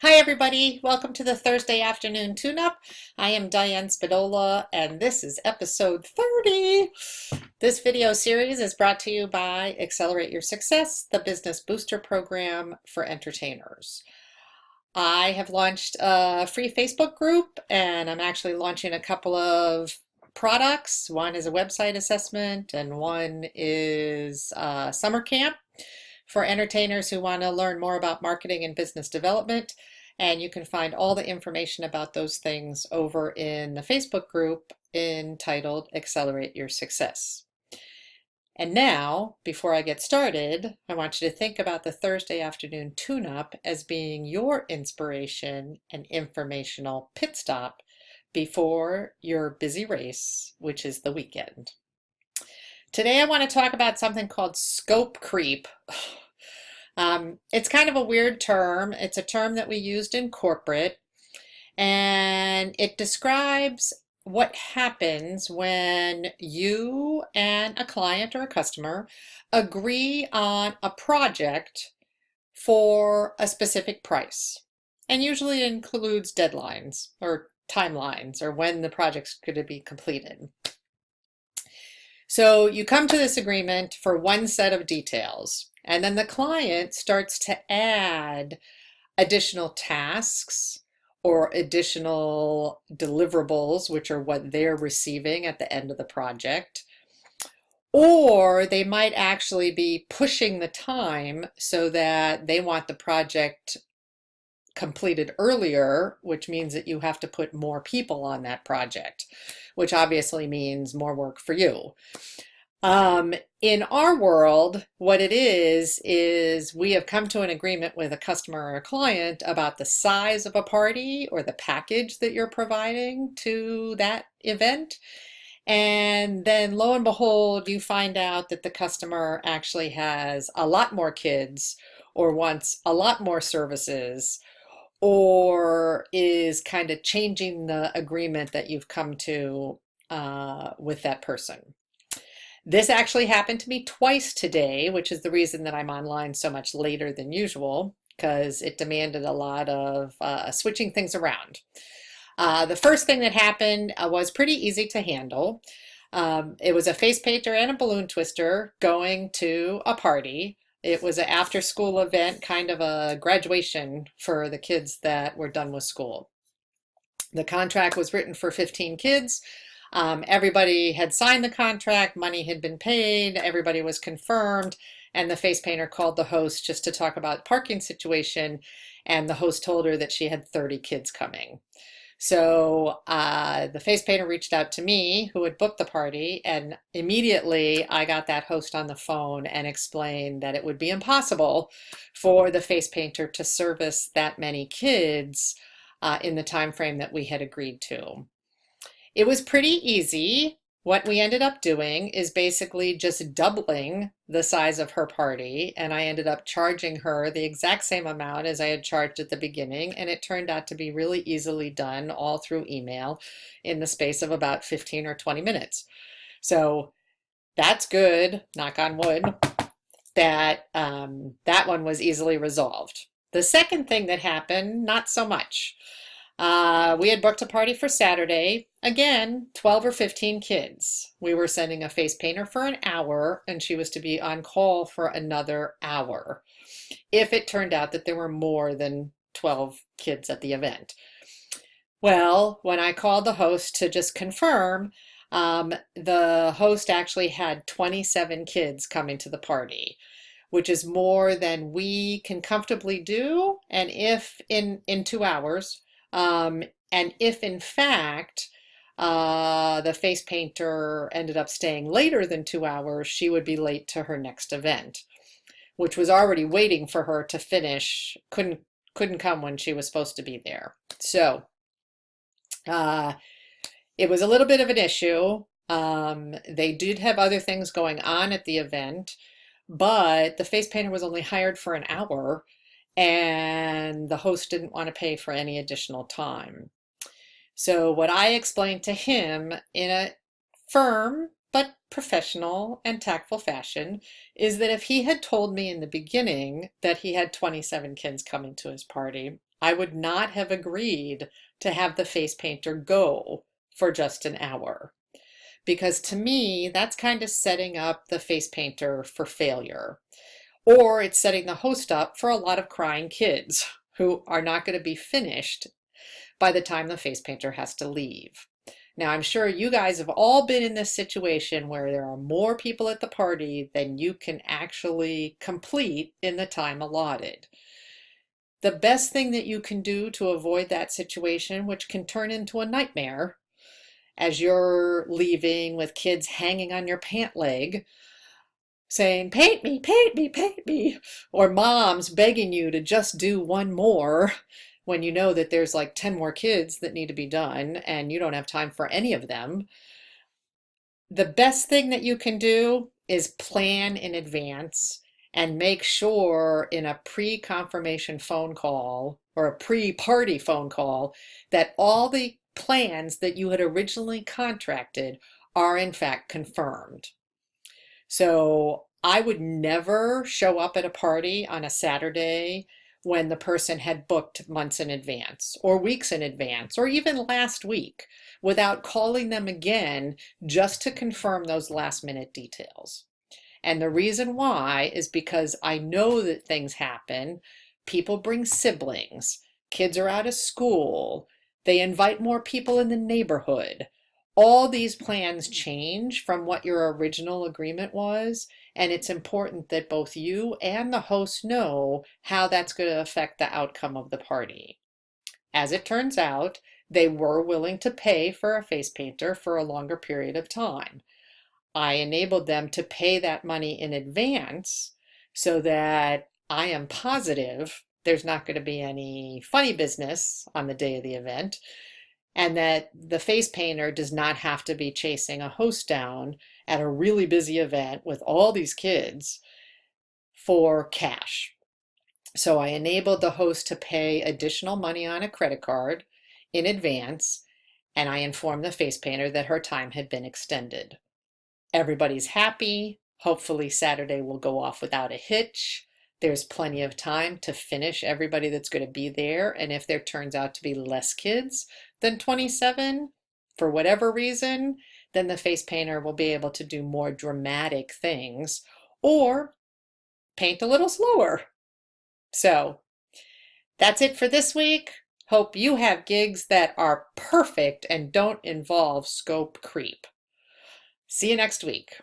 Hi everybody, welcome to the Thursday afternoon tune-up. I am Diane Spadola and this is episode 30. This video series is brought to you by Accelerate Your Success, the business booster program for entertainers. I have launched a free Facebook group and I'm actually launching a couple of products. One is a website assessment and one is summer camp for entertainers who want to learn more about marketing and business development. And you can find all the information about those things over in the Facebook group entitled Accelerate Your Success. And now, before I get started, I want you to think about the Thursday afternoon tune-up as being your inspiration and informational pit stop before your busy race, which is the weekend. Today I want to talk about something called scope creep. It's kind of a weird term. It's a term that we used in corporate, and it describes what happens when you and a client or a customer agree on a project for a specific price. And usually it includes deadlines or timelines or when the project's going to be completed. So you come to this agreement for one set of details, and then the client starts to add additional tasks or additional deliverables, which are what they're receiving at the end of the project. Or they might actually be pushing the time so that they want the project completed earlier, which means that you have to put more people on that project, which obviously means more work for you. In our world, what it is we have come to an agreement with a customer or a client about the size of a party or the package that you're providing to that event. And then lo and behold, you find out that the customer actually has a lot more kids or wants a lot more services, or is kind of changing the agreement that you've come to with that person. This actually happened to me twice today, which is the reason that I'm online so much later than usual, because it demanded a lot of switching things around. The first thing that happened was pretty easy to handle. It was a face painter and a balloon twister going to a party. It was an after-school event, kind of a graduation for the kids that were done with school. The contract was written for 15 kids. Everybody had signed the contract, money had been paid, everybody was confirmed, and the face painter called the host just to talk about parking situation, and the host told her that she had 30 kids coming. So the face painter reached out to me, who had booked the party, and immediately I got that host on the phone and explained that it would be impossible for the face painter to service that many kids in the time frame that we had agreed to. It was pretty easy. What we ended up doing is basically just doubling the size of her party, and I ended up charging her the exact same amount as I had charged at the beginning, and it turned out to be really easily done all through email in the space of about 15 or 20 minutes. So that's good, knock on wood, that that one was easily resolved. The second thing that happened, not so much. We had booked a party for Saturday. Again, 12 or 15 kids. We were sending a face painter for an hour, and she was to be on call for another hour if it turned out that there were more than 12 kids at the event. Well, when I called the host to just confirm, the host actually had 27 kids coming to the party, which is more than we can comfortably do, and if in 2 hours. And if in fact the face painter ended up staying later than 2 hours, she would be late to her next event, which was already waiting for her to finish. Couldn't come when she was supposed to be there. So it was a little bit of an issue. They did have other things going on at the event, but the face painter was only hired for an hour, and the host didn't want to pay for any additional time. So what I explained to him in a firm but professional and tactful fashion is that if he had told me in the beginning that he had 27 kids coming to his party, I would not have agreed to have the face painter go for just an hour. Because to me, that's kind of setting up the face painter for failure. Or it's setting the host up for a lot of crying kids who are not going to be finished by the time the face painter has to leave. Now, I'm sure you guys have all been in this situation where there are more people at the party than you can actually complete in the time allotted. The best thing that you can do to avoid that situation, which can turn into a nightmare as you're leaving with kids hanging on your pant leg, saying, paint me, paint me, paint me, or moms begging you to just do one more when you know that there's like 10 more kids that need to be done and you don't have time for any of them. The best thing that you can do is plan in advance and make sure in a pre-confirmation phone call or a pre-party phone call that all the plans that you had originally contracted are in fact confirmed. So I would never show up at a party on a Saturday when the person had booked months in advance or weeks in advance or even last week without calling them again just to confirm those last minute details. And the reason why is because I know that things happen. People bring siblings, kids are out of school, they invite more people in the neighborhood. All these plans change from what your original agreement was, and it's important that both you and the host know how that's going to affect the outcome of the party. As it turns out, they were willing to pay for a face painter for a longer period of time. I enabled them to pay that money in advance so that I am positive there's not going to be any funny business on the day of the event, and that the face painter does not have to be chasing a host down at a really busy event with all these kids for cash. So I enabled the host to pay additional money on a credit card in advance, and I informed the face painter that her time had been extended. Everybody's happy. Hopefully Saturday will go off without a hitch. There's plenty of time to finish everybody that's going to be there. And if there turns out to be less kids than 27, for whatever reason, then the face painter will be able to do more dramatic things or paint a little slower. So that's it for this week. Hope you have gigs that are perfect and don't involve scope creep. See you next week.